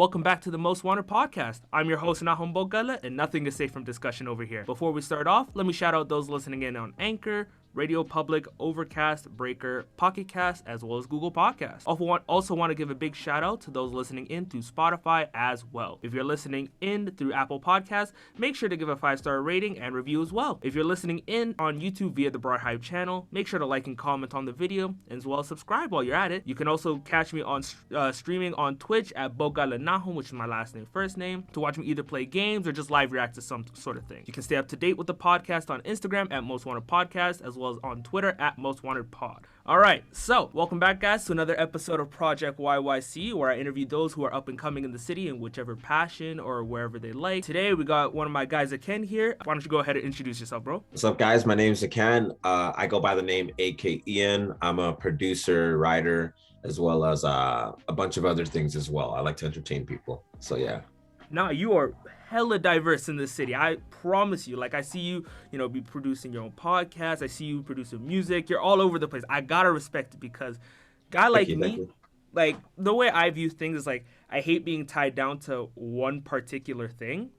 Welcome back to the Most Wanted Podcast. I'm your host, Nahum Bogala, and nothing is safe from discussion over here. Before we start off, let me shout out those listening in on Anchor, Radio Public, Overcast, Breaker, Pocket Cast, as well as Google Podcasts. Also want to give a big shout out to those listening in through Spotify as well. If you're listening in through Apple Podcasts, make sure to give a 5-star rating and review as well. If you're listening in on YouTube via the BrarHive channel, make sure to like and comment on the video, as well as subscribe while you're at it. You can also catch me on streaming on Twitch at Bogalanahum, which is my last name, first name, to watch me either play games or just live react to some sort of thing. You can stay up to date with the podcast on Instagram at Most Wanted Podcast, as well as on Twitter at Most Wanted Pod. All right, so welcome back, guys, to another episode of Project YYC, where I interview those who are up and coming in the city in whichever passion or wherever they like. Today, we got one of my guys, Aken, here. Why don't you go ahead and introduce yourself, bro? What's up, guys? My name's Aken. I go by the name Aken. I'm a producer, writer, as well as a bunch of other things as well. I like to entertain people. So, yeah. Now, you are hella diverse in this city. I promise you. Like, I see you, be producing your own podcast. I see you producing music. You're all over the place. I gotta respect it because guy like me, like, the way I view things is like, I hate being tied down to one particular thing.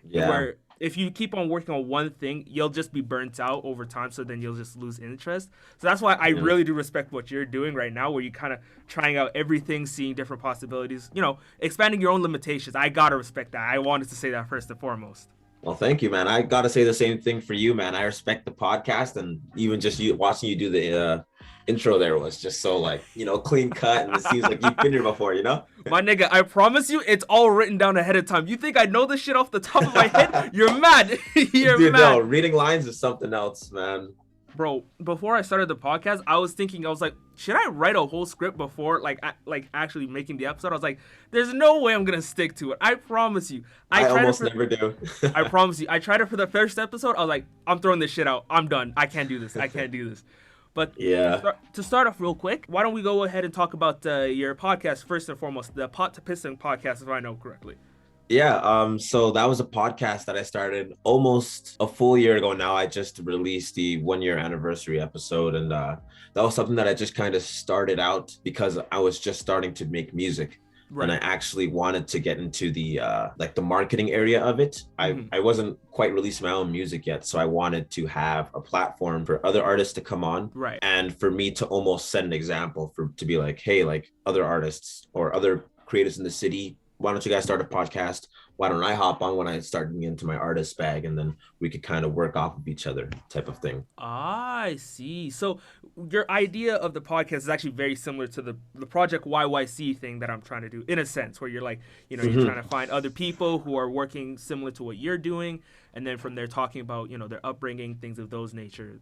Yeah. Where if you keep on working on one thing, you'll just be burnt out over time, so then you'll just lose interest. So that's why I really do respect what you're doing right now, where you kind of trying out everything, seeing different possibilities, expanding your own limitations. I gotta respect that. I wanted to say that first and foremost. Well, thank you, man. I gotta say the same thing for you, man. I respect the podcast, and even just watching you do the intro there was just so clean cut, and it seems like you've been here before, My nigga, I promise you, it's all written down ahead of time. You think I know this shit off the top of my head? You're mad. Dude, no, reading lines is something else, man. Bro, before I started the podcast, I was like, should I write a whole script before actually making the episode? I was like, there's no way I'm gonna stick to it. I promise you. I almost never do. I promise you. I tried it for the first episode. I was like, I'm throwing this shit out. I'm done. I can't do this. But yeah. To start off real quick, why don't we go ahead and talk about your podcast first and foremost, the PotToPissin podcast, if I know correctly. Yeah, so that was a podcast that I started almost a full year ago now. I just released the 1-year anniversary episode, and that was something that I just kind of started out because I was just starting to make music. Right. And I actually wanted to get into the the marketing area of it. I wasn't quite releasing my own music yet, so I wanted to have a platform for other artists to come on, right? And for me to almost set an example to be like, hey, like other artists or other creators in the city, why don't you guys start a podcast? Why don't I hop on when I start getting into my artist bag, and then we could kind of work off of each other type of thing. I see. So your idea of the podcast is actually very similar to the Project YYC thing that I'm trying to do, in a sense, where you're like, you're trying to find other people who are working similar to what you're doing, and then from there talking about, their upbringing, things of those nature.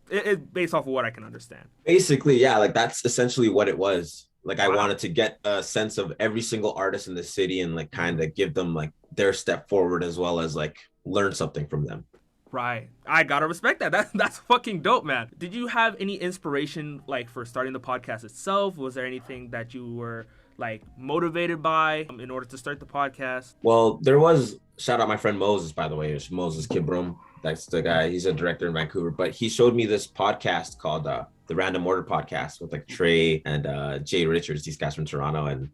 It's based off of what I can understand. Basically, yeah, like that's essentially what it was. Like I wanted to get a sense of every single artist in the city and like kind of give them like their step forward as well as like learn something from them. Right. I gotta respect that. That's fucking dope, man. Did you have any inspiration like for starting the podcast itself? Was there anything that you were like motivated by in order to start the podcast? Well, there was, shout out my friend Moses, by the way. It's Moses Kibram. That's the guy. He's a director in Vancouver, but he showed me this podcast called the Random Order Podcast with like Trey and Jay Richards, these guys from Toronto. And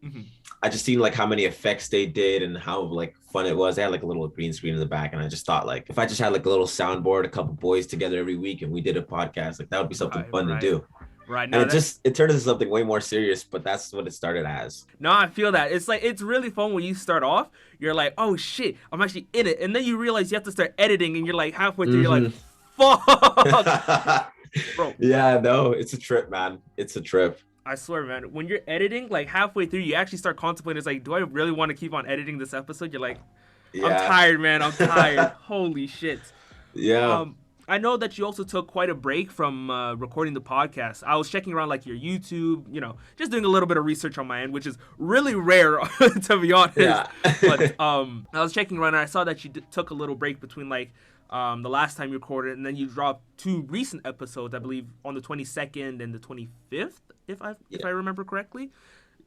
I just seen like how many effects they did and how like fun it was. They had like a little green screen in the back. And I just thought like, if I just had like a little soundboard, a couple boys together every week and we did a podcast, like that would be something fun to do. Right. No, and it turned into something way more serious, but that's what it started as. No, I feel that. It's like, it's really fun when you start off. You're like, oh shit, I'm actually in it. And then you realize you have to start editing and you're like halfway through, you're like, fuck. Bro. Yeah, no, it's a trip, man. It's a trip. I swear, man. When you're editing, like halfway through, you actually start contemplating. It's like, do I really want to keep on editing this episode? You're like, I'm tired, man. I'm tired. Holy shit. Yeah. I know that you also took quite a break from recording the podcast. I was checking around like your YouTube, just doing a little bit of research on my end, which is really rare to be honest. Yeah. But I was checking around and I saw that you took a little break between like the last time you recorded, and then you dropped 2 recent episodes, I believe, on the 22nd and the 25th, if I remember correctly.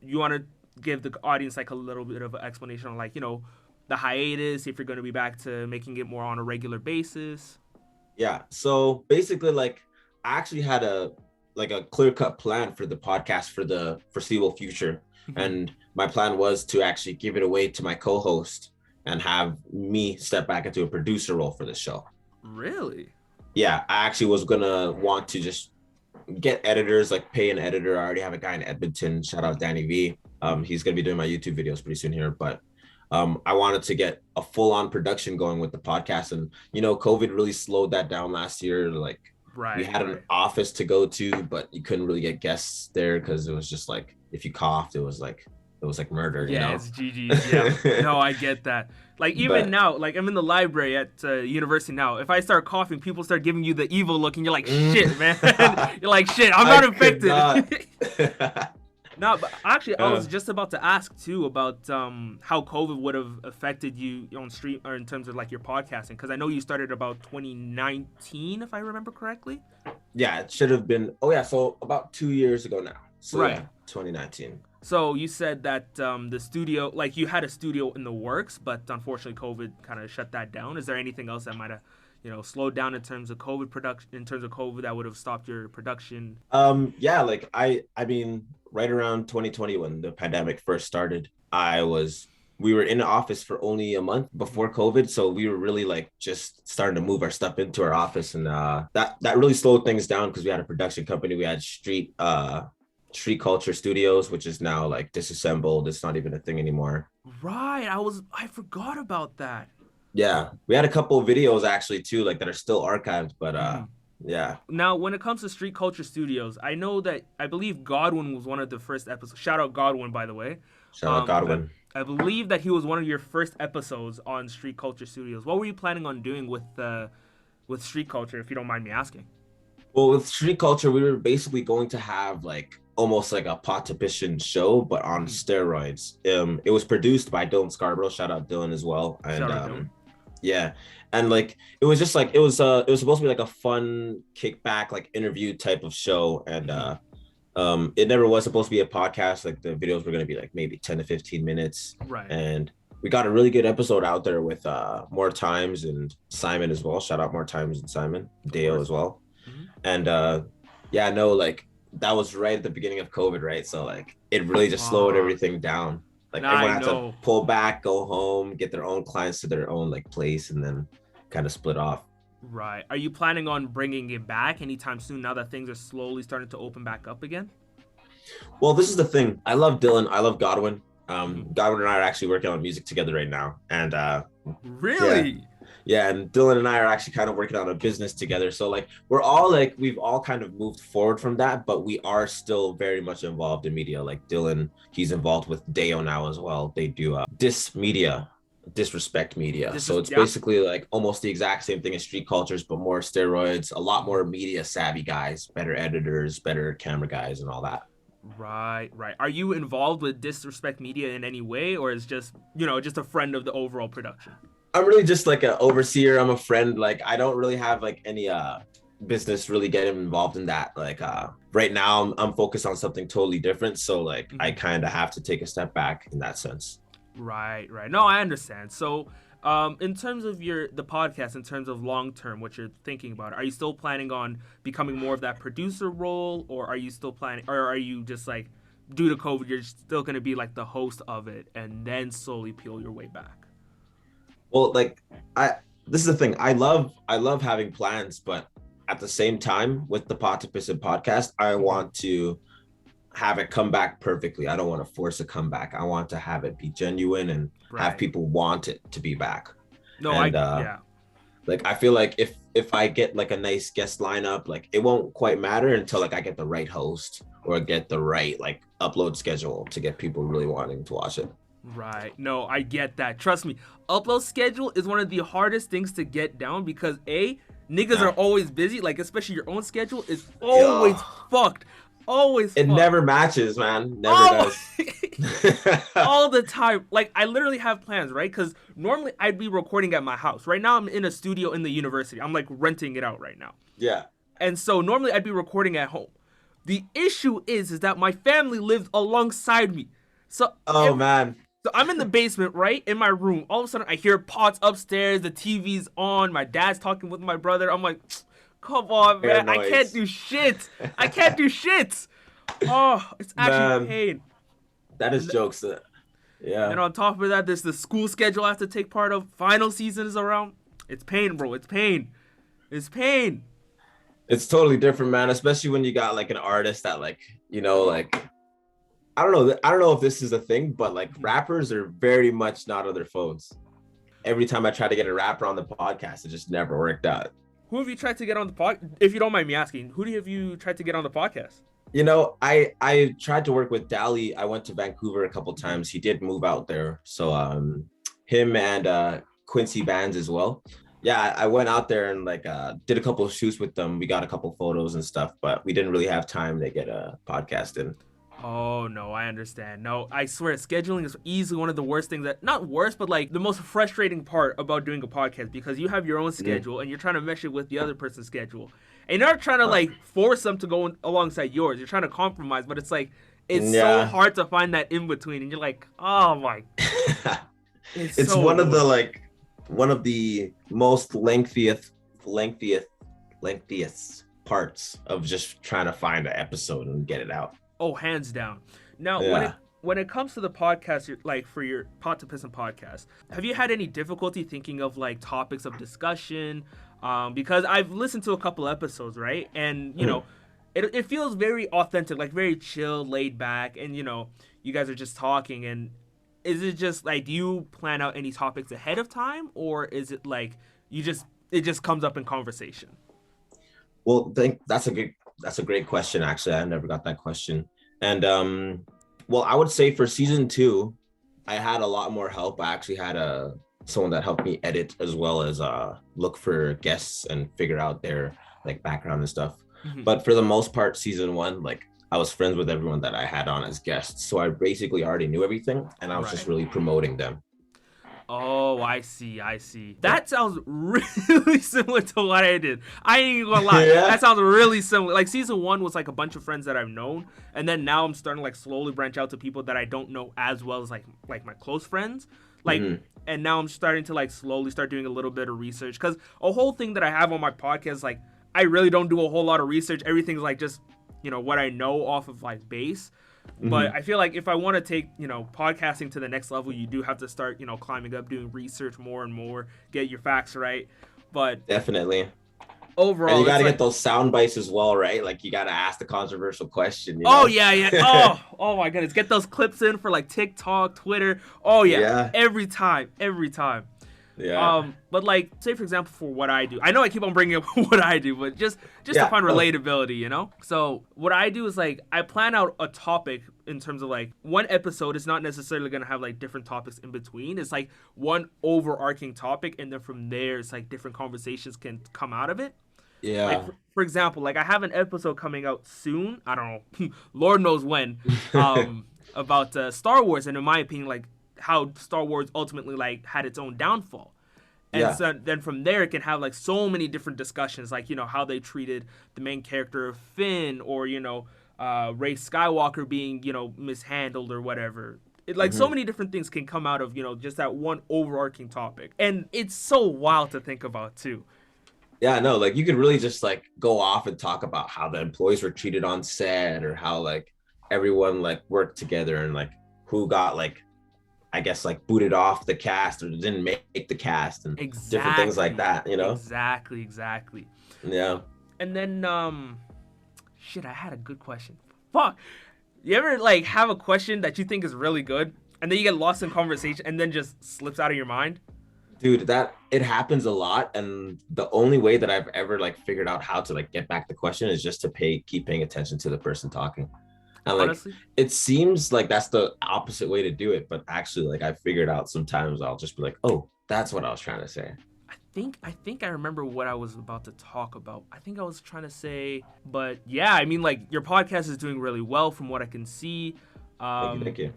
You want to give the audience like a little bit of an explanation on like, the hiatus, if you're going to be back to making it more on a regular basis. Yeah. So basically, like, I actually had a clear-cut plan for the podcast for the foreseeable future. And my plan was to actually give it away to my co-host and have me step back into a producer role for the show. Really? Yeah, I actually was gonna want to just get editors, like pay an editor. I already have a guy in Edmonton. Shout out Danny V. He's gonna be doing my YouTube videos pretty soon here, but I wanted to get a full-on production going with the podcast. And COVID really slowed that down last year. Like we had an office to go to, but you couldn't really get guests there because it was just like if you coughed, it was like murder. Yeah, it's GG's. Yeah, no, I get that. Like even now, like I'm in the library at university now. If I start coughing, people start giving you the evil look, and you're like, shit, man. You're like, shit, I'm not infected. No, but actually, I was just about to ask too about how COVID would have affected you on stream or in terms of like your podcasting, because I know you started about 2019, if I remember correctly. Yeah, it should have been. Oh yeah, so about 2 years ago now. So right, yeah, 2019. So you said that the studio, like you had a studio in the works, but unfortunately COVID kind of shut that down. Is there anything else that might have, slowed down in terms of COVID production, in terms of COVID that would have stopped your production? Yeah, like I mean, right around 2020 when the pandemic first started, we were in the office for only a month before COVID. So we were really like just starting to move our stuff into our office. And that really slowed things down because we had a production company. We had Street Culture Studios, which is now like disassembled. It's not even a thing anymore. Right. I forgot about that. Yeah. We had a couple of videos actually too, like that are still archived, but yeah. Now, when it comes to Street Culture Studios, I believe Godwin was one of the first episodes. Shout out Godwin, by the way. Shout out Godwin. I believe that he was one of your first episodes on Street Culture Studios. What were you planning on doing with Street Culture, if you don't mind me asking? Well, with Street Culture, we were basically going to have like almost like a PotToPissin show, but on steroids. It was produced by Dylan Scarborough. Shout out Dylan as well. And shout out Dylan. Yeah. And like it was just like it was supposed to be like a fun kickback, like interview type of show. And it never was supposed to be a podcast. Like the videos were gonna be like maybe 10 to 15 minutes. Right. And we got a really good episode out there with More Times and Simon as well. Shout out More Times and Simon, Deo as well. And like that was right at the beginning of COVID, right? So like it really just slowed everything down. Like everyone had to pull back, go home, get their own clients to their own like place, and then kind of split off. Right. Are you planning on bringing it back anytime soon now that things are slowly starting to open back up again? Well, this is the thing. I love Dylan. I love Godwin. Godwin and I are actually working on music together right now. And really? Yeah, and Dylan and I are actually kind of working on a business together. So like we've all kind of moved forward from that, but we are still very much involved in media. Like Dylan, he's involved with Deo now as well. They do disrespect media. So it's basically like almost the exact same thing as Street Cultures, but more steroids, a lot more media savvy guys, better editors, better camera guys and all that. Right. Are you involved with Disrespect Media in any way, or is just a friend of the overall production? I'm really just like an overseer. I'm a friend. Like I don't really have like any business really getting involved in that. Like right now I'm focused on something totally different. So like I kind of have to take a step back in that sense. Right. No, I understand. So in terms of the podcast, in terms of long term, what you're thinking about, are you still planning on becoming more of that producer role, or are you still planning, or are you just like, due to COVID, you're still going to be like the host of it and then slowly peel your way back? Well, like this is the thing. I love having plans, but at the same time with the PotToPissin podcast, I want to have it come back perfectly. I don't want to force a comeback. I want to have it be genuine and have people want it to be back. No, like I feel like if I get like a nice guest lineup, like it won't quite matter until like I get the right host or get the right like upload schedule to get people really wanting to watch it. Right. No, I get that. Trust me. Upload schedule is one of the hardest things to get down because niggas are always busy. Like especially your own schedule is always fucked. It never matches, man. Never does. All the time. Like I literally have plans, right? Because normally I'd be recording at my house. Right now I'm in a studio in the university. I'm like renting it out right now. Yeah. And so normally I'd be recording at home. The issue is that my family lives alongside me. So man. So I'm in the basement, right, in my room. All of a sudden I hear pots upstairs. The TV's on. My dad's talking with my brother. I'm like, come on, man. I can't do shit. Oh, it's actually pain. That is And, jokes. and then Yeah. on top of that, there's the school schedule I have to take part of. Final season is around. It's pain, bro. It's pain. It's pain. It's totally different, man. Especially when you got like an artist that like, like I don't know. I don't know if this is a thing, but like rappers are very much not on their phones. Every time I try to get a rapper on the podcast, it just never worked out. Who have you tried to get on the pod? If you don't mind me asking, have you tried to get on the podcast? I tried to work with Dali. I went to Vancouver a couple times. He did move out there, so him and Quincy Bands as well. Yeah, I went out there and like did a couple of shoots with them. We got a couple photos and stuff, but we didn't really have time to get a podcast in. Oh no, I understand. No, I swear, scheduling is easily one of the worst things not worst, but like the most frustrating part about doing a podcast, because you have your own schedule and you're trying to mesh it with the other person's schedule. And you're not trying to like force them to go alongside yours. You're trying to compromise, but it's like, it's so hard to find that in between. And you're like, oh my. It's so one annoying. One of the most lengthiest parts of just trying to find an episode and get it out. Oh, hands down. Now, when it comes to the podcast, like for your PotToPissin podcast, have you had any difficulty thinking of like topics of discussion? Because I've listened to a couple episodes, right? And, you know, it feels very authentic, like very chill, laid back. And, you know, you guys are just talking. And is it just like, do you plan out any topics ahead of time? Or is it like it just comes up in conversation? Well, that's a great question. Actually, I never got that question. And well, I would say for season 2, I had a lot more help. I actually had someone that helped me edit as well as look for guests and figure out their like background and stuff. Mm-hmm. But for the most part, season 1, like I was friends with everyone that I had on as guests. So I basically already knew everything and I was just really promoting them. Oh, I see. That sounds really similar to what I did. I ain't even gonna lie. Yeah. That sounds really similar. Like season 1 was like a bunch of friends that I've known, and then now I'm starting to like slowly branch out to people that I don't know as well as like my close friends. Like, and now I'm starting to like slowly start doing a little bit of research, because a whole thing that I have on my podcast, like I really don't do a whole lot of research. Everything's like just, you know, what I know off of like base. But I feel like if I want to take, you know, podcasting to the next level, you do have to start, you know, climbing up, doing research more and more, get your facts right. But definitely. Overall, and you got to get those sound bites as well, right? Like you got to ask the controversial question. You know? Oh, yeah. Oh, my goodness. Get those clips in for like TikTok, Twitter. Oh, yeah. Every time. Yeah. But like, say for example, for what I do, I know I keep on bringing up what I do, but just to find relatability, you know. So what I do is like I plan out a topic in terms of like one episode is not necessarily gonna have like different topics in between. It's like one overarching topic, and then from there, it's like different conversations can come out of it. Yeah. Like for example, like I have an episode coming out soon. I don't know, Lord knows when. About Star Wars, and in my opinion, like how Star Wars ultimately like had its own downfall. And so then from there it can have like so many different discussions, like, you know, how they treated the main character of Finn, or, you know, Rey Skywalker being, you know, mishandled or whatever. So many different things can come out of, you know, just that one overarching topic. And it's so wild to think about too. Yeah, no, like you could really just like go off and talk about how the employees were treated on set, or how like everyone like worked together, and like who got like, I guess like booted off the cast or didn't make the cast, and different things like that, you know? Exactly. Yeah. And then, I had a good question. Fuck. You ever like have a question that you think is really good, and then you get lost in conversation and then just slips out of your mind? Dude, it happens a lot, and the only way that I've ever like figured out how to like get back the question is just to keep paying attention to the person talking. And like, honestly, it seems like that's the opposite way to do it, but actually, like I figured out sometimes I'll just be like, oh, that's what I was trying to say. I think I remember what I was about to talk about. I think I was trying to say, but yeah, I mean, like your podcast is doing really well from what I can see. Thank you.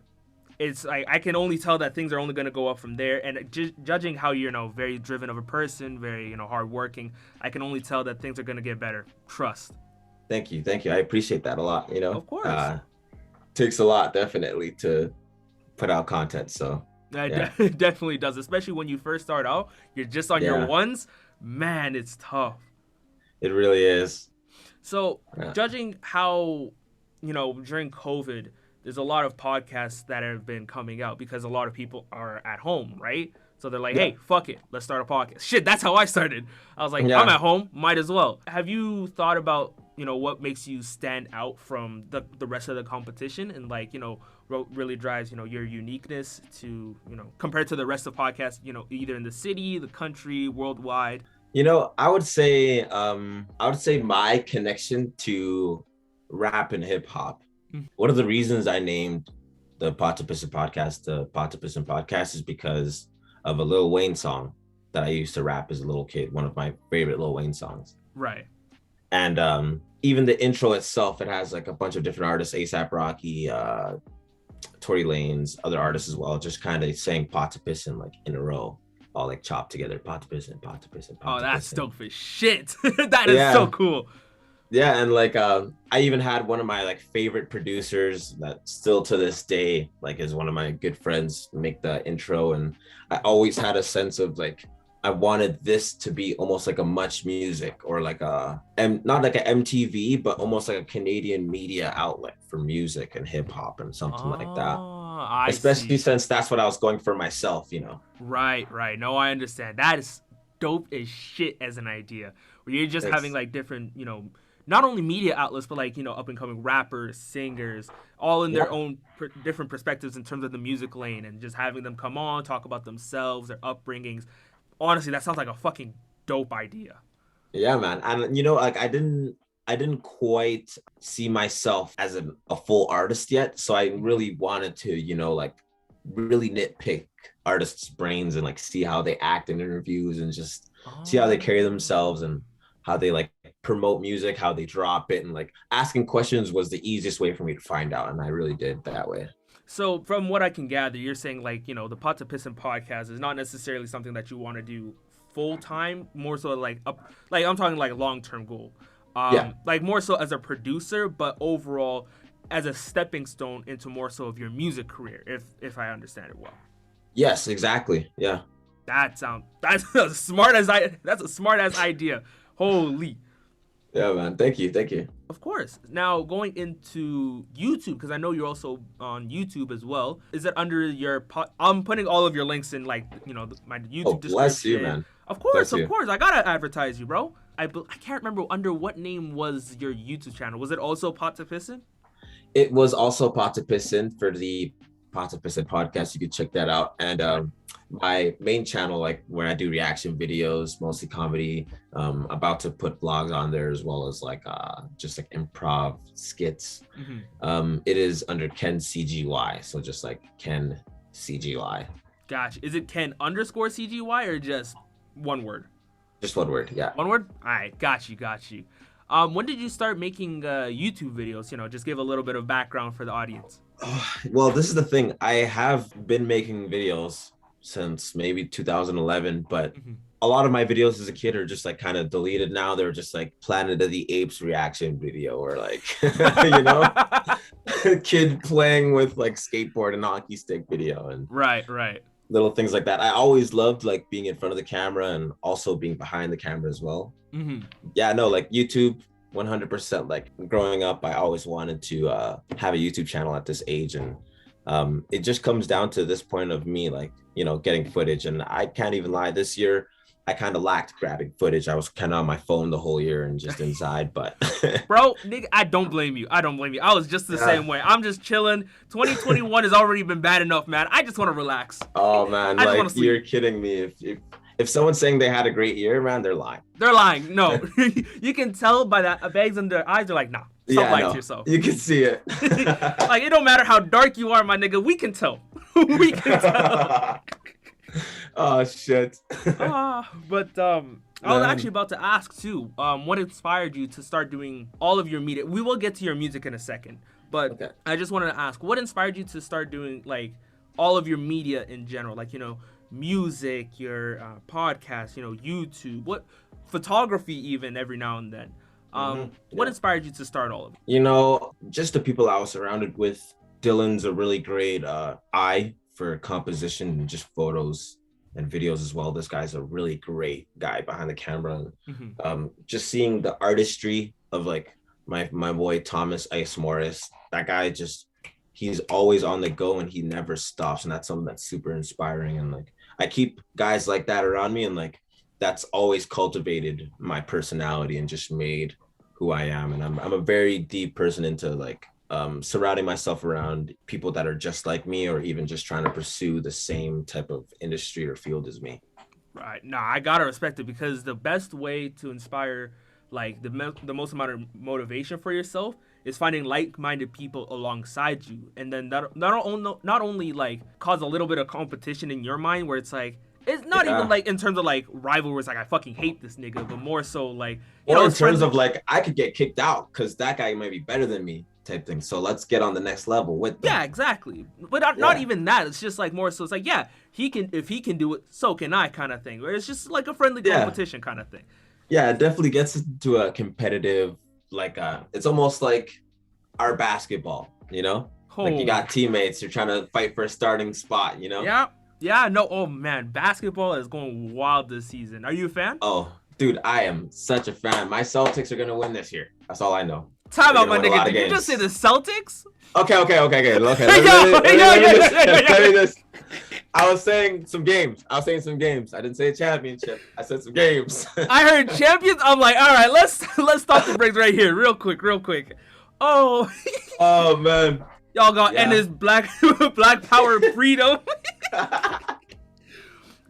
It's like I can only tell that things are only going to go up from there, and judging how you're, you know, very driven of a person, very, you know, hardworking, I can only tell that things are going to get better. Trust. Thank you. I appreciate that a lot. You know, of course, takes a lot definitely to put out content. So it definitely does, especially when you first start out. You're just on your ones, man. It's tough. It really is. So, judging how, you know, during COVID, there's a lot of podcasts that have been coming out because a lot of people are at home, right? So they're like, hey, fuck it, let's start a podcast. Shit, that's how I started. I was like, I'm at home, might as well. Have you thought about, what makes you stand out from the rest of the competition and like, really drives, your uniqueness to, compared to the rest of podcasts, either in the city, the country, worldwide? I would say my connection to rap and hip hop. One of the reasons I named the PotToPissin podcast the PotToPissin podcast is because of a Lil Wayne song that I used to rap as a little kid, one of my favorite Lil Wayne songs. Right. And even the intro itself, it has like a bunch of different artists, A$AP Rocky, Tory Lanez, other artists as well, just kind of saying PotToPissin like in a row, all like chopped together, PotToPissin, PotToPissin, PotToPissin. Oh, that's dope as shit. That is so cool. Yeah, and like I even had one of my like favorite producers that still to this day like is one of my good friends make the intro, and I always had a sense of like I wanted this to be almost like a Much Music or like not like a MTV, but almost like a Canadian media outlet for music and hip hop and something like that. Especially since that's what I was going for myself, Right. No, I understand. That is dope as shit as an idea. Where you're just having like different, not only media outlets, but like, up and coming rappers, singers, all in their own different perspectives in terms of the music lane, and just having them come on, talk about themselves, their upbringings. Honestly, that sounds like a fucking dope idea. Yeah, man. And like I didn't quite see myself as a full artist yet. So I really wanted to, like really nitpick artists' brains and like see how they act in interviews and just see how they carry themselves and how they like promote music, how they drop it, and like asking questions was the easiest way for me to find out, and I really did that way. So from what I can gather, you're saying like, the PotToPissin podcast is not necessarily something that you want to do full time, more so like I'm talking like long-term goal. Like more so as a producer, but overall as a stepping stone into more so of your music career, if I understand it well. Yes, exactly. Yeah. That's a smart as idea. Holy. Yeah, man. Thank you. Of course. Now going into YouTube, because I know you're also on YouTube as well. Is it under your I'm putting all of your links in like, my YouTube description. Bless you, man. Of course. I gotta advertise you, bro. I can't remember under what name was your YouTube channel. Was it also PotToPissin? It was also PotToPissin for the PotToPissin podcast. You could check that out. And my main channel, like where I do reaction videos, mostly comedy, about to put vlogs on there as well as like just like improv skits. It is under Ken CGY, so just like Ken CGY. Gotcha. Is it Ken _CGY or just one word? Just one word, yeah. One word? All right, got you. When did you start making YouTube videos? Just give a little bit of background for the audience. Well, this is the thing. I have been making videos since maybe 2011, but a lot of my videos as a kid are just like kind of deleted now. They're just like Planet of the Apes reaction video, or like kid playing with like skateboard and hockey stick video, and right little things like that. I always loved like being in front of the camera and also being behind the camera as well. Yeah, no, like YouTube 100%. Like growing up, I always wanted to have a YouTube channel at this age, and it just comes down to this point of me like getting footage. And I can't even lie, this year I kind of lacked grabbing footage. I was kind of on my phone the whole year and just inside, but bro, nigga, I don't blame you. I was just the same way. I'm just chilling. 2021 has already been bad enough, man. I just want to relax. Oh man, like you're kidding me. If someone's saying they had a great year, man, they're lying. No, you can tell by the bags in their eyes. They're like, nah, stop lying to yourself. You can see it. Like, it don't matter how dark you are, my nigga. We can tell. We can tell. Oh, shit. I was actually about to ask, too, what inspired you to start doing all of your media? We will get to your music in a second, but okay. I just wanted to ask, what inspired you to start doing, like, all of your media in general? Like, music, your podcast, YouTube, what photography even every now and then. What inspired you to start all of it? Just the people I was surrounded with. Dylan's a really great eye for composition and just photos and videos as well. This guy's a really great guy behind the camera. Just seeing the artistry of like my boy Thomas Ice Morris, that guy he's always on the go and he never stops. And that's something that's super inspiring. And like, I keep guys like that around me, and like, that's always cultivated my personality and just made who I am. And I'm a very deep person into like surrounding myself around people that are just like me, or even just trying to pursue the same type of industry or field as me. Right. No, I gotta respect it, because the best way to inspire like the most amount of motivation for yourself is finding like-minded people alongside you, and then that not only like cause a little bit of competition in your mind, where it's like, it's not even like in terms of like rivalries, like I fucking hate this nigga, but more so like, you know, in terms of like, I could get kicked out because that guy might be better than me type thing. So let's get on the next level with them. Yeah, exactly. But not even that. It's just like more so it's like, yeah, if he can do it, so can I kind of thing. Where it's just like a friendly competition kind of thing. Yeah, it definitely gets into a competitive, like it's almost like our basketball, you know? Like you got teammates, you're trying to fight for a starting spot, you know? Yeah, no, oh man, basketball is going wild this season. Are you a fan? Oh, dude, I am such a fan. My Celtics are going to win this year. That's all I know. Time out, my nigga. Did you just say the Celtics? Okay. Let me this. I was saying some games. I didn't say a championship. I said some games. I heard champions. I'm like, all right, let's stop the breaks right here, real quick. Oh. Oh man. Y'all got Ennis black power freedom.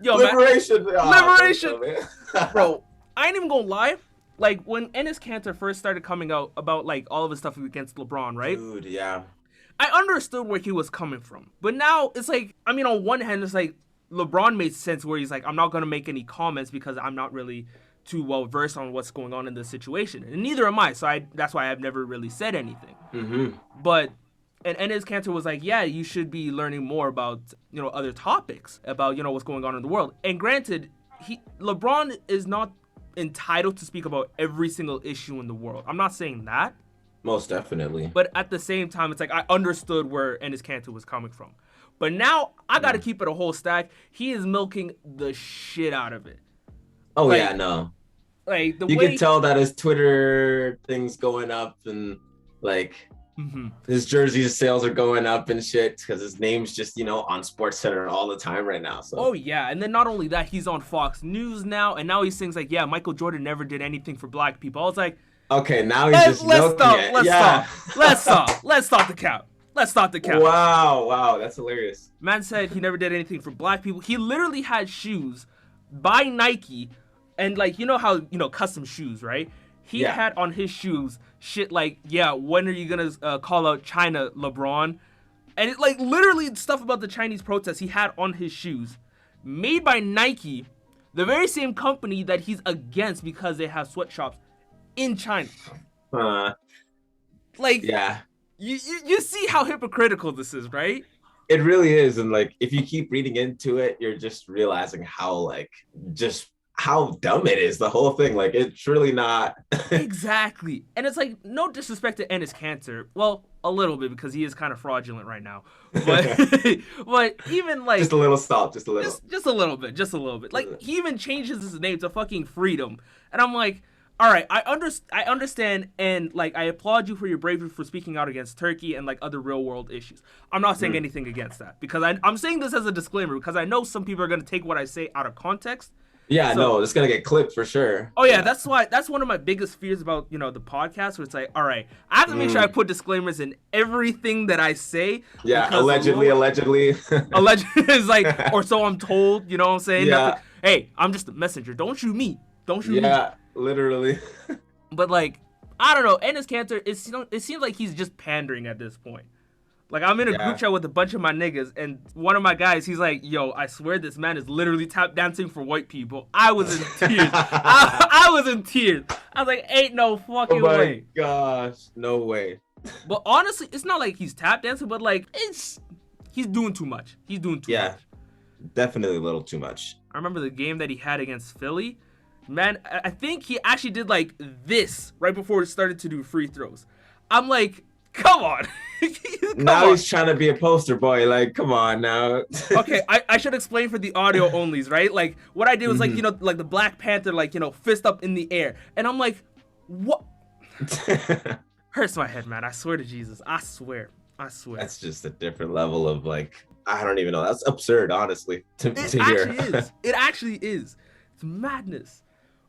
Yo, liberation. Man. Liberation. Bro, I ain't even gonna lie. Like when Enes Kanter first started coming out about like all of his stuff against LeBron, right? Dude, yeah. I understood where he was coming from. But now it's like, I mean, on one hand, it's like LeBron made sense where he's like, I'm not going to make any comments because I'm not really too well versed on what's going on in this situation. And neither am I. So that's why I've never really said anything. Mm-hmm. But, and Enes Kanter was like, yeah, you should be learning more about, you know, other topics about, you know, what's going on in the world. And granted, LeBron is not entitled to speak about every single issue in the world. I'm not saying that. Most definitely. But at the same time, it's like I understood where Enes Kanter was coming from. But now I got to keep it a whole stack. He is milking the shit out of it. Oh, like, yeah, no. Like you can tell that his Twitter thing's going up, and like his jersey sales are going up and shit because his name's just, you know, on SportsCenter all the time right now. So. Oh, yeah. And then not only that, he's on Fox News now. And now he sings like, yeah, Michael Jordan never did anything for black people. I was like, okay, now he's just milking it. Let's stop the count. Wow, that's hilarious. Man said he never did anything for black people. He literally had shoes by Nike, and like, you know how, you know, custom shoes, right? He had on his shoes shit like, yeah, when are you gonna call out China, LeBron? And it, like, literally stuff about the Chinese protests he had on his shoes, made by Nike, the very same company that he's against because they have sweatshops in China. Like, yeah, you see how hypocritical this is, right? It really is. And like, if you keep reading into it, you're just realizing how like just how dumb it is, the whole thing. Like, it's really not. Exactly. And it's like, no disrespect to Enes Kanter. Well, a little bit, because he is kind of fraudulent right now. But but even like, just a little stop, just a little bit. Like, he even changes his name to fucking Freedom. And I'm like, all right, I understand, and like, I applaud you for your bravery for speaking out against Turkey and like other real world issues. I'm not saying anything against that, because I'm saying this as a disclaimer, because I know some people are going to take what I say out of context. Yeah, so, no, it's going to get clipped for sure. Oh yeah, that's one of my biggest fears about, you know, the podcast, where it's like, all right, I have to make sure I put disclaimers in everything that I say. Yeah, allegedly. Is like, or so I'm told, you know what I'm saying? Yeah. Nothing, hey, I'm just a messenger. Don't shoot me. Yeah, literally. But like, I don't know, Enes Kanter, it seems like he's just pandering at this point. Like, I'm in a group chat with a bunch of my niggas, and one of my guys, he's like, yo, I swear this man is literally tap dancing for white people. I was in tears. I was in tears. I was like, ain't no fucking way. Oh my gosh, no way. But honestly, it's not like he's tap dancing, but like, he's doing too much. He's doing too much. Yeah, definitely a little too much. I remember the game that he had against Philly. Man, I think he actually did like this right before he started to do free throws. I'm like, come on. Now he's trying to be a poster boy. Like, come on now. Okay, I should explain for the audio onlys, right? Like, what I did was like, you know, like the Black Panther, like, you know, fist up in the air. And I'm like, what? Hurts my head, man. I swear to Jesus. I swear. I swear. That's just a different level of like, I don't even know. That's absurd, honestly, to hear. Actually is. It actually is. It's madness.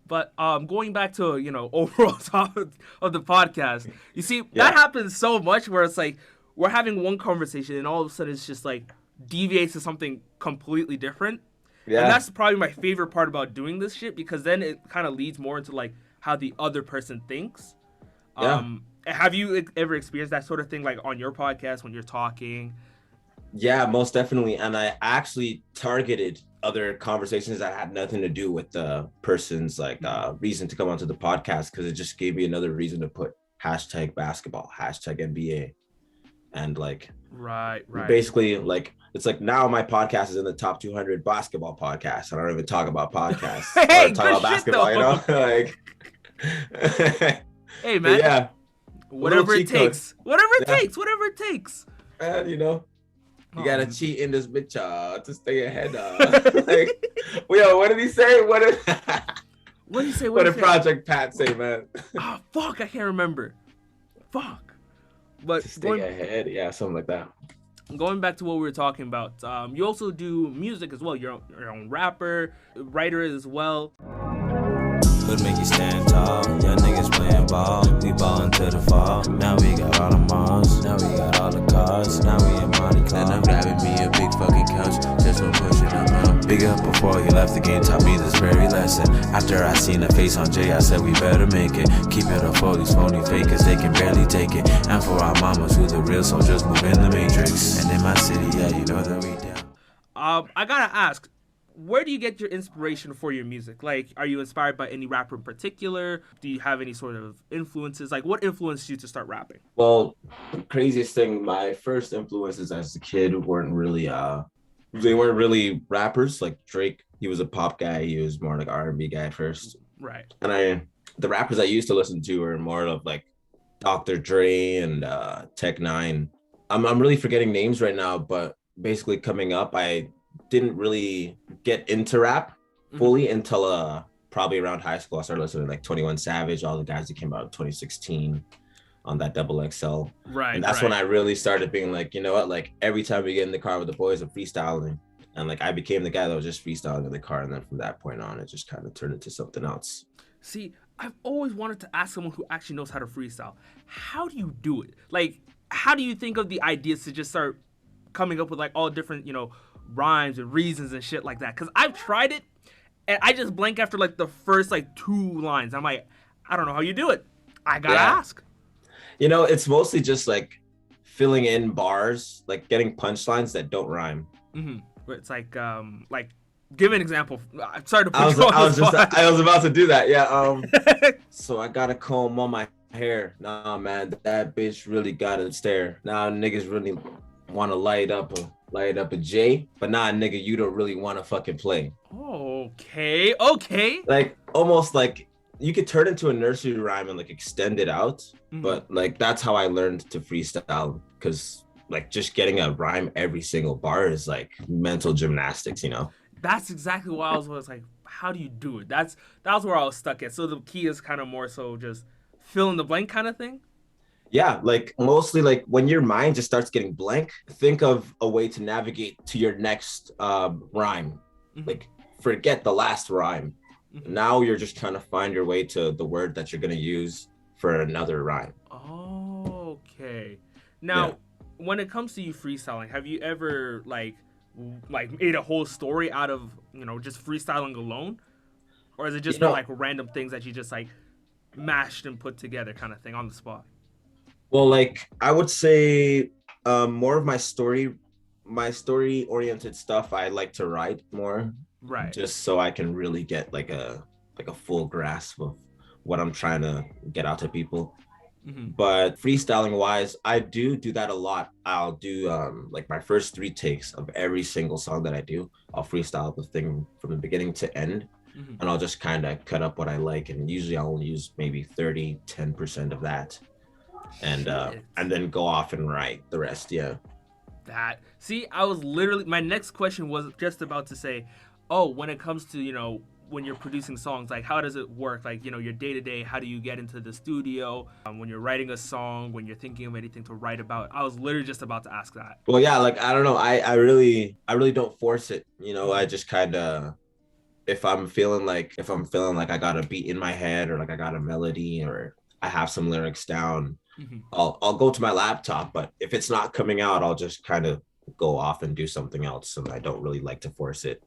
But going back to, overall topic of the podcast, you see, that happens so much where it's like we're having one conversation and all of a sudden it's just like deviates to something completely different. Yeah. And that's probably my favorite part about doing this shit, because then it kind of leads more into like how the other person thinks. Yeah. Have you ever experienced that sort of thing, like on your podcast when you're talking? Yeah, most definitely. And I actually targeted other conversations that had nothing to do with the person's like reason to come onto the podcast, because it just gave me another reason to put #basketball, #NBA. And like, right. Basically, like, it's like now my podcast is in the top 200 basketball podcasts. I don't even talk about podcasts. Hey, talk about basketball, though. Like, hey, man. Yeah. Whatever it takes. Whatever it takes. And you gotta cheat in this bitch to stay ahead. Like, what did he say? What did he say? What did Project Pat say, man? Oh, fuck, I can't remember. Fuck. But to stay ahead, yeah, something like that. Going back to what we were talking about, you also do music as well. You're your own rapper, writer as well. Could make you stand tall. Young niggas playing ball. We ballin' to the fall. Now we got all the malls. Now we got all the cars. Now we in Monte Carlo. And I'm grabbing me a big fucking couch. Just for pushing them out. Big up before he left the game. Taught me this very lesson. After I seen the face on Jay, I said we better make it. Keep it up for these phony fakers. They can barely take it. And for our mamas who the real soldiers move in the matrix. And in my city, yeah, you know that we down. I gotta ask, where do you get your inspiration for your music? Like, are you inspired by any rapper in particular? Do you have any sort of influences? Like, what influenced you to start rapping? Well, craziest thing, my first influences as a kid weren't really rappers. Like Drake, he was a pop guy. He was more like R&B guy first. Right. And the rappers I used to listen to were more of like Dr. Dre and Tech Nine. I'm really forgetting names right now, but basically coming up, I didn't really get into rap fully until probably around high school. I started listening to like 21 Savage, all the guys that came out in 2016 on that XXL. Right. And that's when I really started being like, you know what, like every time we get in the car with the boys, I'm freestyling. And like I became the guy that was just freestyling in the car. And then from that point on, it just kind of turned into something else. See, I've always wanted to ask someone who actually knows how to freestyle. How do you do it? Like, how do you think of the ideas to just start coming up with like all different, rhymes and reasons and shit like that? Because I've tried it and I just blank after like the first like 2 lines. I'm like, I don't know how you do it. I gotta ask. It's mostly just like filling in bars, like getting punchlines that don't rhyme. Mm-hmm. It's like give an example. I'm sorry to put I was about to do that. Yeah. So I gotta comb on my hair. Nah, man, that bitch really gotta stare. Nah, niggas really want to light up a J, but nah, nigga, you don't really want to fucking play. Okay. Like almost like you could turn into a nursery rhyme and like extend it out, but like that's how I learned to freestyle, because like just getting a rhyme every single bar is like mental gymnastics, That's exactly what I was like, how do you do it? That was where I was stuck at. So the key is kind of more so just fill in the blank kind of thing. Yeah, like mostly like when your mind just starts getting blank, think of a way to navigate to your next rhyme. Like forget the last rhyme. Now you're just trying to find your way to the word that you're going to use for another rhyme. Okay. Now, when it comes to you freestyling, have you ever like made a whole story out of, just freestyling alone? Or is it just like random things that you just like mashed and put together kind of thing on the spot? Well, like I would say more of my story oriented stuff, I like to write more. Right. Just so I can really get like a full grasp of what I'm trying to get out to people. But freestyling wise, I do that a lot. I'll do like my first 3 takes of every single song that I do. I'll freestyle the thing from the beginning to end. And I'll just kind of cut up what I like. And usually I'll only use maybe 10% of that. And then go off and write the rest. Yeah. See, I was literally, my next question was just about to say, when it comes to, when you're producing songs? Like, how does it work? Like, you know, your day to day, how do you get into the studio? When you're writing a song, when you're thinking of anything to write about? I was literally just about to ask that. Well, yeah, like, I don't know. I really don't force it. You know, I just kind of, if I'm feeling like I got a beat in my head, or like I got a melody, or I have some lyrics down, I'll go to my laptop. But if it's not coming out, I'll just kind of go off and do something else. And I don't really like to force it.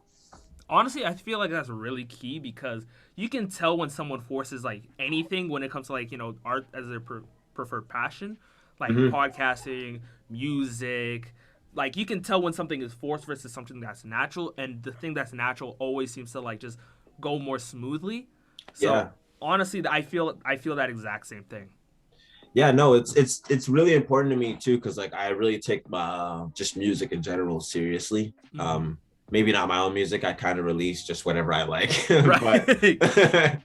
Honestly, I feel like that's really key, because you can tell when someone forces like anything when it comes to, like, you know, art as their preferred passion, like podcasting, music. Like, you can tell when something is forced versus something that's natural, and the thing that's natural always seems to like just go more smoothly. So honestly, I feel that exact same thing. Yeah, no, it's really important to me too, because like I really take just music in general seriously. Maybe not my own music. I kind of release just whatever I like. Right.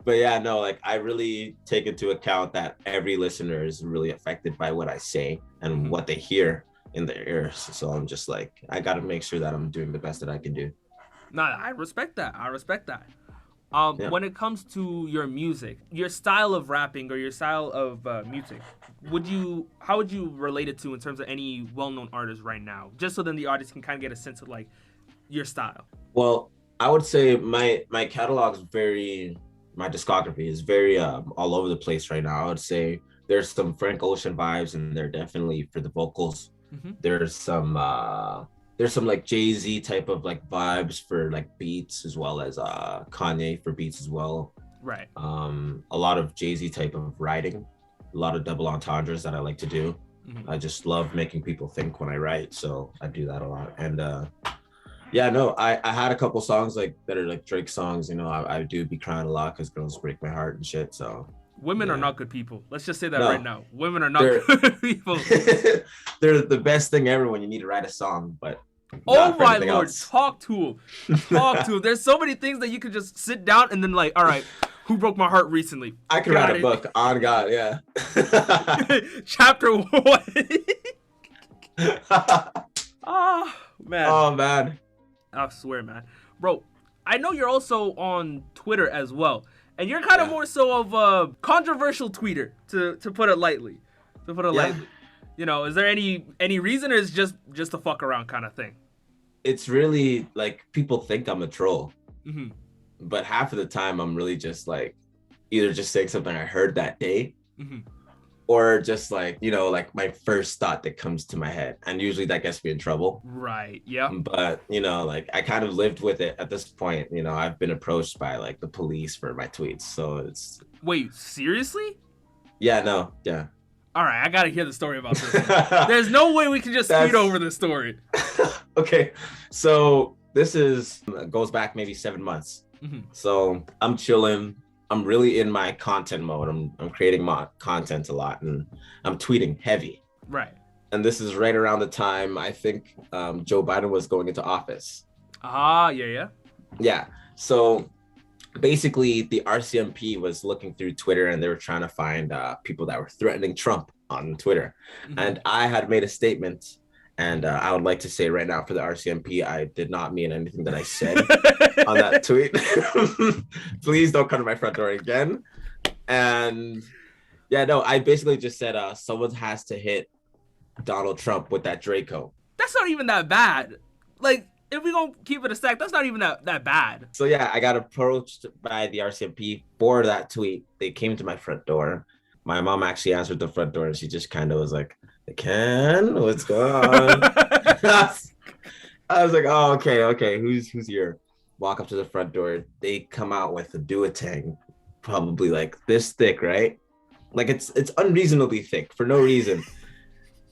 But yeah, no, like I really take into account that every listener is really affected by what I say and what they hear in their ears. So I'm just like, I got to make sure that I'm doing the best that I can do. No, I respect that. When it comes to your music, your style of rapping or your style of music, how would you relate it to in terms of any well-known artists right now? Just so then the artist can kind of get a sense of like your style. Well, I would say my catalog is my discography is very all over the place right now. I would say there's some Frank Ocean vibes, and they're definitely for the vocals. There's some like Jay-Z type of like vibes for like beats, as well as Kanye for beats as well. Right. A lot of Jay-Z type of writing, a lot of double entendres that I like to do. I just love making people think when I write, so I do that a lot. And yeah, no, I had a couple songs like that are like Drake songs. You know, I do be crying a lot because girls break my heart and shit. So women are not good people. Let's just say that right now. Women are not good people. They're the best thing ever when you need to write a song, but oh my lord, talk to him. There's so many things that you could just sit down and then like, all right, who broke my heart recently? I could write a book on God, yeah. Chapter 1. Oh man. I swear, man. Bro, I know you're also on Twitter as well. And you're kind of more so of a controversial tweeter, to put it lightly. You know, is there any reason, or is it just a fuck around kind of thing? It's really like people think I'm a troll. But half of the time I'm really just like either just saying something I heard that day, or just like, you know, like my first thought that comes to my head, and usually that gets me in trouble. Right. Yeah. But you know, like I kind of lived with it at this point. You know, I've been approached by like the police for my tweets, so it's. Wait, seriously? Yeah. No. Yeah. All right, I gotta hear the story about this. There's no way we can just speed over this story. Okay, so this goes back maybe 7 months. So I'm chilling. I'm really in my content mode. I'm creating my content a lot, and I'm tweeting heavy. Right. And this is right around the time I think Joe Biden was going into office. Yeah. So basically, the RCMP was looking through Twitter, and they were trying to find people that were threatening Trump on Twitter. And I had made a statement, and I would like to say right now for the RCMP, I did not mean anything that I said on that tweet. Please don't come to my front door again. And yeah, no, I basically just said someone has to hit Donald Trump with that Draco. That's not even that bad. Like, if we gonna keep it a stack, that's not even that bad. So yeah, I got approached by the RCMP for that tweet. They came to my front door. My mom actually answered the front door, and she just kind of was like, "Ken, what's going on?" I was like, "Oh, okay. Who's here?" Walk up to the front door. They come out with a duotang, probably like this thick, right? Like it's unreasonably thick for no reason,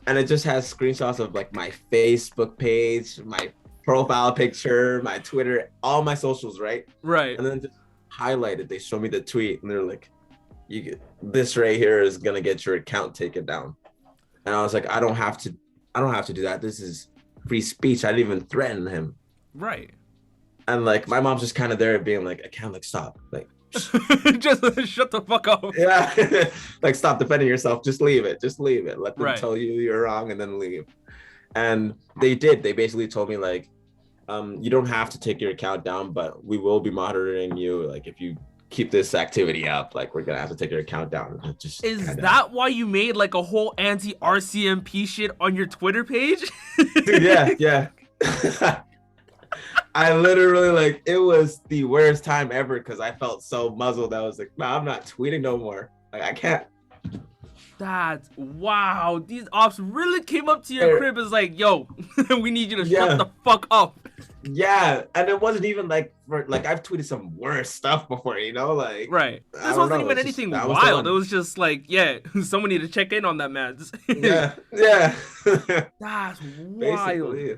and it just has screenshots of like my Facebook page, my profile picture, my Twitter, all my socials, right? Right. And then just highlighted, they show me the tweet, and they're like, this right here is gonna get your account taken down. And I was like, I don't have to do that. This is free speech. I didn't even threaten him. Right. And like my mom's just kind of there being like, I can't, like, stop. Like just shut the fuck up. Yeah. Like, stop defending yourself. Just leave it. Let them tell you you're wrong and then leave. And they did. They basically told me like, You don't have to take your account down, but we will be monitoring you. Like if you keep this activity up, like we're gonna have to take your account down. Is that why you made like a whole anti-RCMP shit on your Twitter page? Dude, yeah. I literally like it was the worst time ever because I felt so muzzled. I was like, nah, I'm not tweeting no more. Like I can't. That's wow. These ops really came up to your crib and was like, yo, we need you to shut the fuck up. Yeah, and it wasn't even like I've tweeted some worse stuff before, you know, like right. This wasn't even anything wild. It was just like, yeah, someone need to check in on that man. yeah. That's wild. Basically.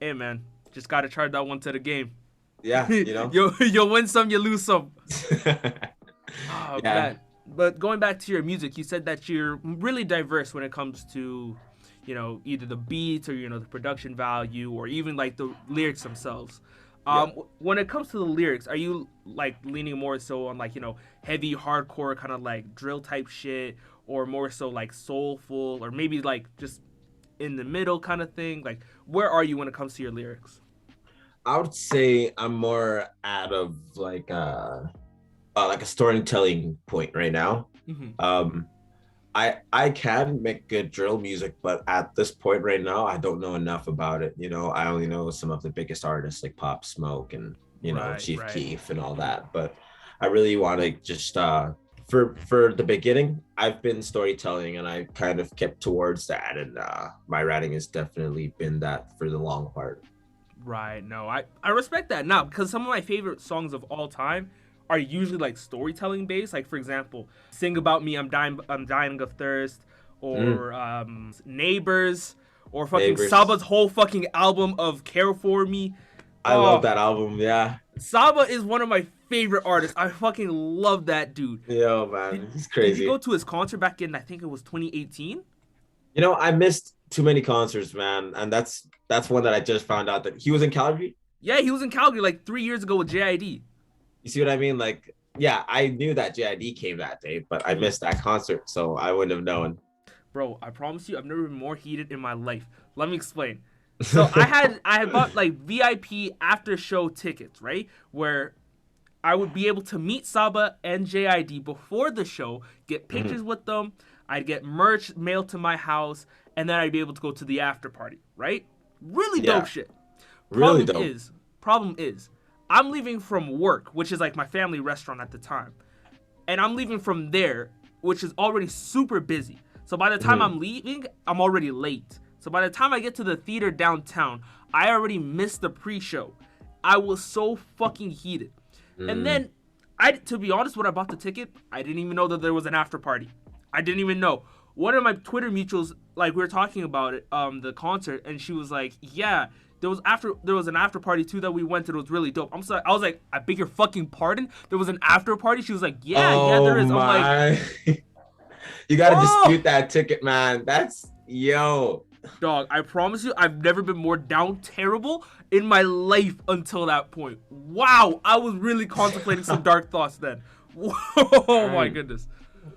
Hey man, just gotta charge that one to the game. Yeah, you know. You'll win some, you lose some. Oh man. But going back to your music, you said that you're really diverse when it comes to, you know, either the beats or, you know, the production value or even like the lyrics themselves. When it comes to the lyrics, are you like leaning more so on like, you know, heavy hardcore kind of like drill type shit, or more so like soulful, or maybe like just in the middle kind of thing? Like where are you when it comes to your lyrics? I would say I'm more out of like a storytelling point right now. Mm-hmm. I can make good drill music, but at this point right now, I don't know enough about it. You know, I only know some of the biggest artists like Pop Smoke and, you know, Chief Keef and all that. But I really want to just, for the beginning, I've been storytelling and I kind of kept towards that. And my writing has definitely been that for the long part. Right. No, I respect that now, because some of my favorite songs of all time are usually like storytelling based. Like for example, Sing About Me, I'm dying of thirst, or Neighbors, or fucking Saba's whole fucking album of Care For Me. I love that album, yeah. Saba is one of my favorite artists. I fucking love that dude. Yo, man, he's crazy. Did you go to his concert back in, I think it was 2018? You know, I missed too many concerts, man. And that's one that I just found out that he was in Calgary. Yeah, he was in Calgary like 3 years ago with JID. You see what I mean? Like, yeah, I knew that JID came that day, but I missed that concert, so I wouldn't have known. Bro, I promise you, I've never been more heated in my life. Let me explain. So I had bought like VIP after show tickets, right? Where I would be able to meet Saba and JID before the show, get pictures with them. I'd get merch mailed to my house, and then I'd be able to go to the after party, right? Really dope shit. Problem is, I'm leaving from work, which is like my family restaurant at the time. And I'm leaving from there, which is already super busy. So by the time I'm leaving, I'm already late. So by the time I get to the theater downtown, I already missed the pre-show. I was so fucking heated. And then, to be honest, when I bought the ticket, I didn't even know that there was an after party. I didn't even know. One of my Twitter mutuals, like we were talking about it, the concert, and she was like, yeah, there was an after party too that we went to. It was really dope. I'm sorry. I was like, I beg your fucking pardon? There was an after party? She was like, yeah, there is. I'm like, you gotta dispute that ticket, man. Yo. Dog, I promise you, I've never been more down terrible in my life until that point. Wow, I was really contemplating some dark thoughts then. Oh my goodness.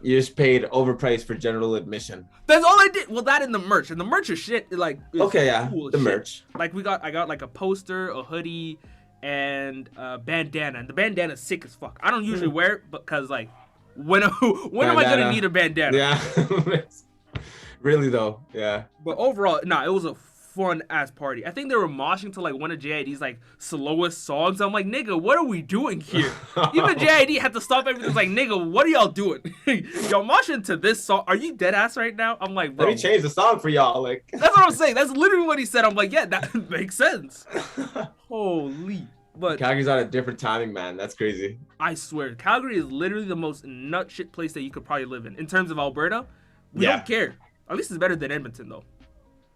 You just paid overpriced for general admission. That's all I did. Well, that and the merch. And the merch is shit. Like, okay, yeah, cool the shit. Merch. Like, I got like a poster, a hoodie, and a bandana. And the bandana's sick as fuck. I don't usually wear it because, like, when am I gonna need a bandana? Yeah. Really though, yeah. But overall, it was a fun ass party. I think they were moshing to like one of JID's like slowest songs. I'm like, nigga, what are we doing here? Even JID had to stop everything. It's like, nigga, what are y'all doing? Y'all moshing to this song? Are you dead ass right now? I'm like, bro, let me change the song for y'all. Like, that's what I'm saying. That's literally what he said. I'm like, yeah, that makes sense. Holy. But Calgary's on a different timing, man. That's crazy. I swear, Calgary is literally the most nut shit place that you could probably live in terms of Alberta. We don't care. At least it's better than Edmonton, though.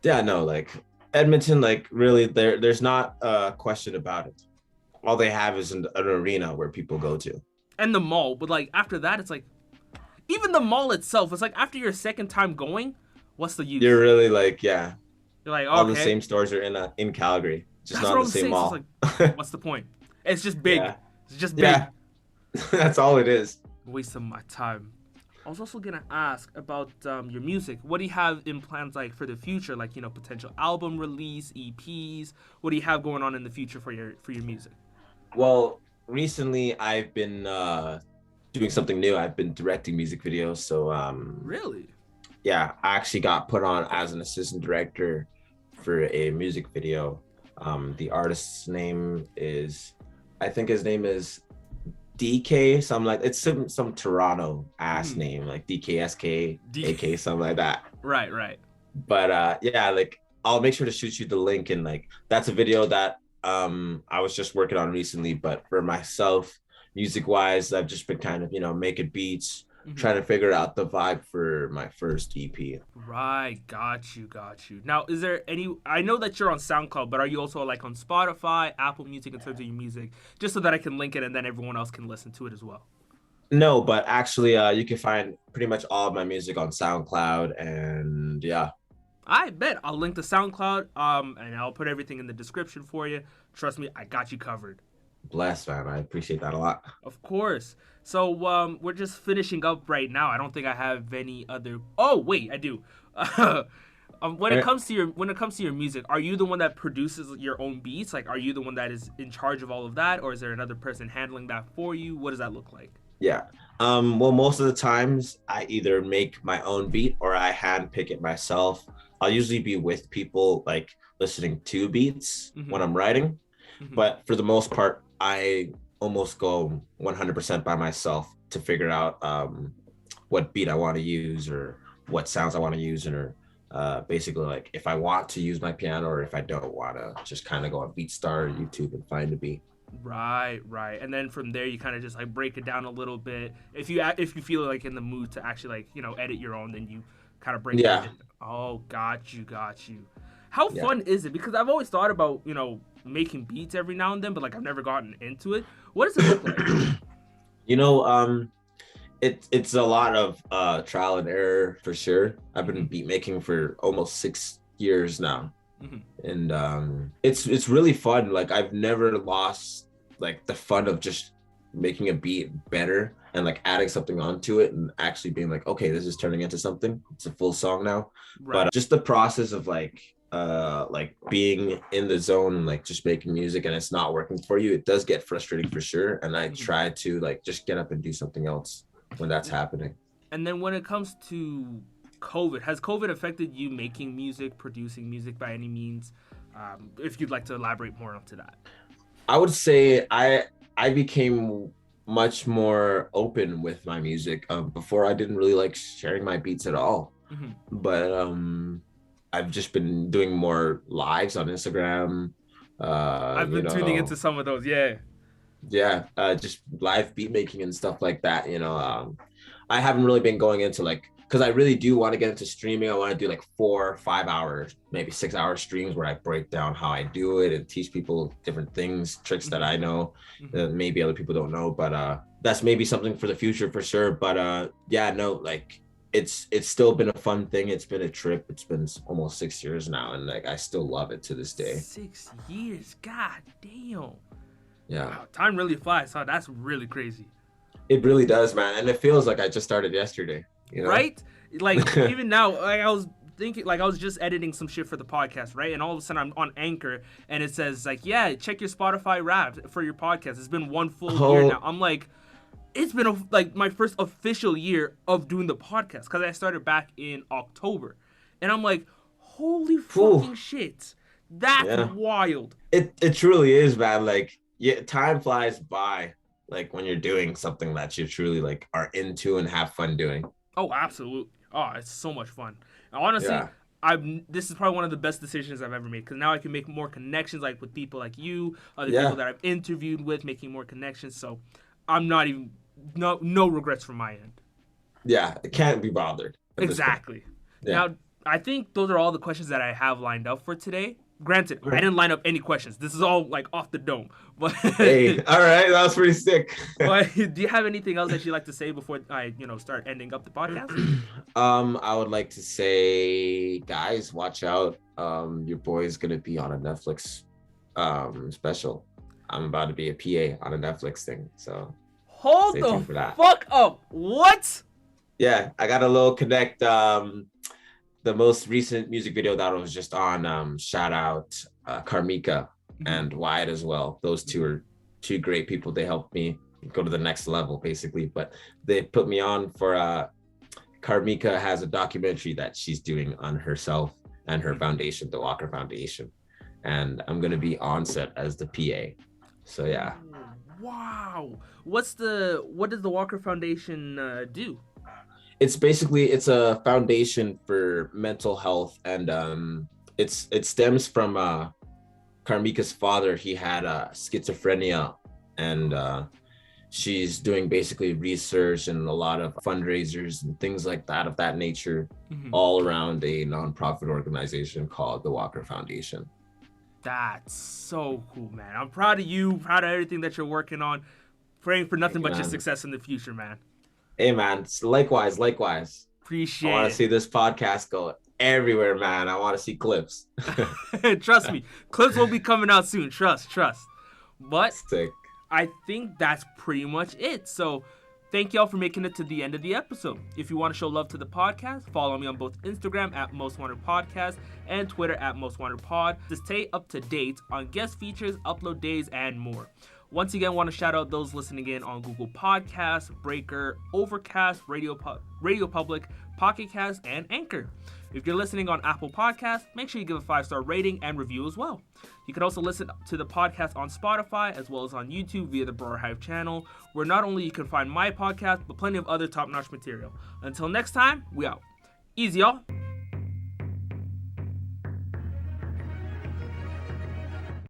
Yeah, no, like Edmonton, like really, there's not a question about it. All they have is an arena where people go to, and the mall. But like after that, it's like even the mall itself. It's like after your second time going, what's the use? You're really like, yeah. You're like, all the same stores are in Calgary, just not the same mall. It's like, what's the point? It's just big. Yeah. It's just big. Yeah. That's all it is. Waste of my time. I was also gonna ask about your music. What do you have in plans like for the future? Like, you know, potential album release, EPs. What do you have going on in the future for your music? Well, recently I've been doing something new. I've been directing music videos. So Really? yeah, I actually got put on as an assistant director for a music video. The artist's name is, I think his name is DK, something like, it's some Toronto ass name, like DKSK, AK, something like that. Right. But yeah, like I'll make sure to shoot you the link, and like that's a video that I was just working on recently. But for myself, music wise, I've just been kind of, you know, making beats, trying to figure out the vibe for my first EP. Right, got you. Now, is there any? I know that you're on SoundCloud, but are you also like on Spotify, Apple Music in terms of your music, just so that I can link it and then everyone else can listen to it as well? No, but actually, you can find pretty much all of my music on SoundCloud, and yeah. I bet I'll link the SoundCloud, and I'll put everything in the description for you. Trust me, I got you covered. Bless, man. I appreciate that a lot. Of course. So we're just finishing up right now. I don't think I have any other. Oh wait, I do. When it comes to your music, are you the one that produces your own beats? Like, are you the one that is in charge of all of that, or is there another person handling that for you? What does that look like? Yeah. Well, most of the times I either make my own beat or I hand pick it myself. I'll usually be with people, like listening to beats when I'm writing, but for the most part, I almost go 100% by myself to figure out what beat I want to use or what sounds I want to use, or basically like if I want to use my piano or if I don't want to, just kind of go on BeatStar or YouTube and find a beat. Right. And then from there, you kind of just like break it down a little bit. If you feel like in the mood to actually like, you know, edit your own, then you kind of break it down. Oh, got you. How fun is it? Because I've always thought about, you know, making beats every now and then, but like I've never gotten into it. What does it look like? You know, it's a lot of trial and error for sure. I've been beat making for almost 6 years now. And it's really fun. Like I've never lost like the fun of just making a beat better and like adding something onto it and actually being like, okay, this is turning into something. It's a full song now. Right. But just the process of like being in the zone and like just making music and it's not working for you, it does get frustrating for sure. And I try to like just get up and do something else when that's happening. And then when it comes to COVID, has COVID affected you making music, producing music by any means? If you'd like to elaborate more onto that. I would say I became much more open with my music. Before I didn't really like sharing my beats at all. But I've just been doing more lives on Instagram. I've been tuning into some of those, just live beat making and stuff like that. You know, I haven't really been going into like, because I really do want to get into streaming. I want to do like 4 or 5 hours, maybe 6 hour streams where I break down how I do it and teach people different things, tricks that I know that maybe other people don't know. But that's maybe something for the future for sure. But yeah, no, like it's still been a fun thing. It's been a trip. It's been almost 6 years now, and like I still love it to this day. 6 years, god damn. Yeah, wow, time really flies. So that's really crazy. It really does, man, and it feels like I just started yesterday. You know? Right? Like even now, like I was thinking, like I was just editing some shit for the podcast, right? And all of a sudden I'm on Anchor and it says like, yeah, check your Spotify Wrapped for your podcast. It's been 1 full year now. I'm like, it's been like my first official year of doing the podcast because I started back in October. And I'm like, holy fucking shit. That's wild. It truly is, man. Like, yeah, time flies by like when you're doing something that you truly like are into and have fun doing. Oh, absolutely. Oh, it's so much fun. Honestly, this is probably one of the best decisions I've ever made because now I can make more connections like with people like you, other people that I've interviewed with, making more connections. So I'm not even, no regrets from my end. Yeah, it can't be bothered. Exactly. Now, I think those are all the questions that I have lined up for today. Granted, I didn't line up any questions. This is all like off the dome. But hey, all right, that was pretty sick. But do you have anything else that you'd like to say before I, start ending up the podcast? I would like to say, guys, watch out. Your boy's gonna be on a Netflix special. I'm about to be a PA on a Netflix thing. So hold the fuck up. What? Yeah, I got a little connect. The most recent music video that was just on, shout out Karmika and Wyatt as well. Those two are two great people. They helped me go to the next level, basically. But they put me on for Karmika has a documentary that she's doing on herself and her foundation, the Walker Foundation. And I'm gonna be on set as the PA. So yeah. Wow. What does the Walker Foundation do? It's a foundation for mental health, and it stems from Karmika's father. He had schizophrenia, and she's doing basically research and a lot of fundraisers and things like that of that nature, all around a nonprofit organization called the Walker Foundation. That's so cool, man. I'm proud of you, proud of everything that you're working on. Praying for nothing but your success in the future, man. Hey, man. Likewise. Appreciate I want it. to see this podcast go everywhere, man. I want to see clips. Trust me, clips will be coming out soon. Trust. But Sick. I think that's pretty much it. So thank y'all for making it to the end of the episode. If you want to show love to the podcast, follow me on both Instagram at Most Wanted Podcast and Twitter at Most Wanted Pod to stay up to date on guest features, upload days, and more. Once again, want to shout out those listening in on Google Podcasts, Breaker, Overcast, Radio Public, Pocket Cast, and Anchor. If you're listening on Apple Podcasts, make sure you give a 5-star rating and review as well. You can also listen to the podcast on Spotify as well as on YouTube via the BrarHive channel, where not only you can find my podcast, but plenty of other top-notch material. Until next time, we out. Easy, y'all.